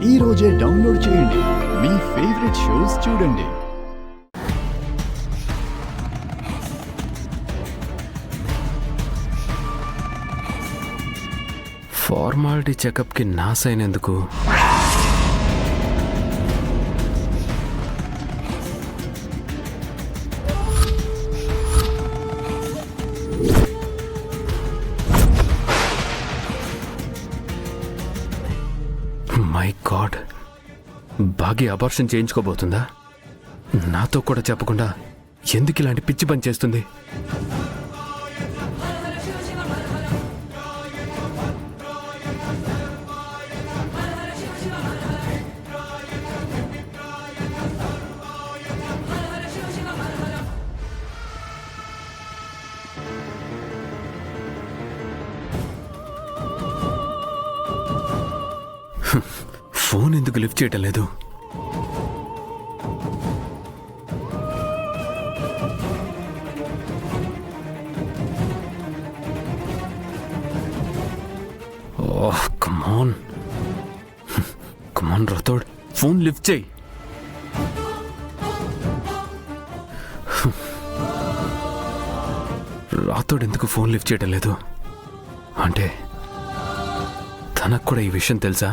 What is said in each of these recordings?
ఈ రోజే డౌన్లోడ్ చేయండి. మీ ఫేవరెట్ షోస్ చూడండి. ఫార్మాలిటీ చెకప్కి నా సైన్ ఎందుకు? మై గాడ్, బాగి అబార్షన్ చేయించుకోబోతుందా? నాతో కూడా చెప్పకుండా ఎందుకు ఇలాంటి పిచ్చి పని చేస్తుంది? ఫోన్ ఎందుకు లిఫ్ట్ చేయటం లేదు? ఓహ్ కమాన్ కమాన్ రాథోడ్, ఫోన్ లిఫ్ట్ చేయి. రాథోడ్ ఎందుకు ఫోన్ లిఫ్ట్ చేయటం లేదు? అంటే తనకు కూడా ఈ విషయం తెలుసా?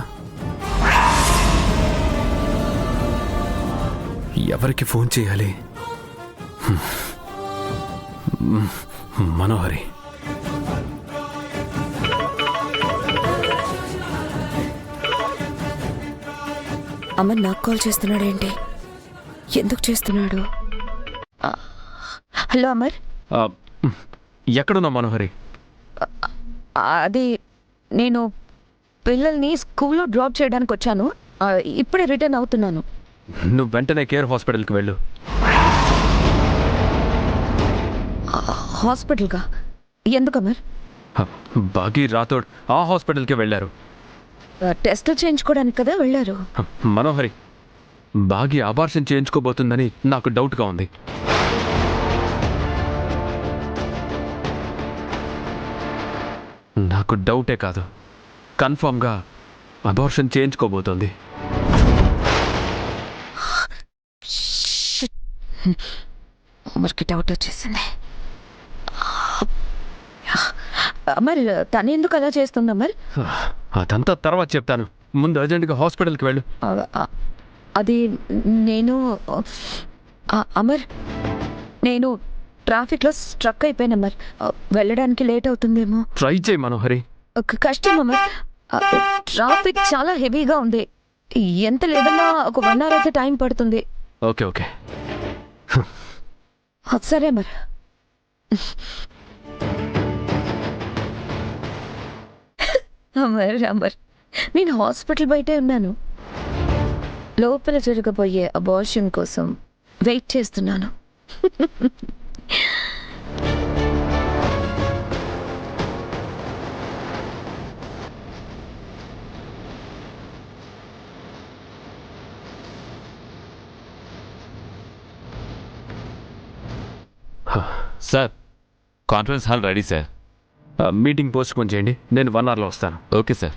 ఎవరికి ఫోన్ చేయాలి? మనోహరి. అమర్ నాకు కాల్ చేస్తున్నాడేంటి? ఎందుకు చేస్తున్నాడు? హలో అమర్. ఎక్కడున్నా మనోహరి? అది నేను పిల్లల్ని స్కూల్లో డ్రాప్ చేయడానికి వచ్చాను. ఇప్పుడే రిటర్న్ అవుతున్నాను. నువ్వు వెంటనే కేర్ హాస్పిటల్కి వెళ్ళు. హాస్పిటల్గా? ఎందుకు అమర్? బాగి రాథోడ్ ఆ హాస్పిటల్కి వెళ్ళారు. టెస్టులు చేయించుకోవడానికి కదా వెళ్ళారు. మనోహరి, బాగి అబార్షన్ చేయించుకోబోతుందని నాకు డౌట్గా ఉంది. నాకు డౌటే కాదు, కన్ఫామ్గా అబార్షన్ చేయించుకోబోతోంది. అమర్కి డౌట్ వచ్చేసింది. అమర్ తను ఎందుకు అలా చేస్తుంది అమర్? అదంతా తర్వాత చెప్తాను, ముందు అర్జెంటుగా హాస్పిటల్కి వెళ్ళు. అది నేను అమర్ నేను ట్రాఫిక్లో స్ట్రక్ అయిపోయాను అమర్. వెళ్ళడానికి లేట్ అవుతుందేమో. ట్రై చేయి మనోహరి. కష్టం అమర్, ట్రాఫిక్ చాలా హెవీగా ఉంది. ఎంత లేదన్నా ఒక 1 hour అయితే టైం పడుతుంది. ఓకే ఓకే సరే అమర్. అమర్ అమర్ నేను హాస్పిటల్ బయటే ఉన్నాను. లోపల జరగబోయే అబార్షన్ కోసం వెయిట్ చేస్తున్నాను. Sir, conference hall ready sir. Meeting postpone చేయండి, నేను 1 hourలో వస్తాను. Okay sir.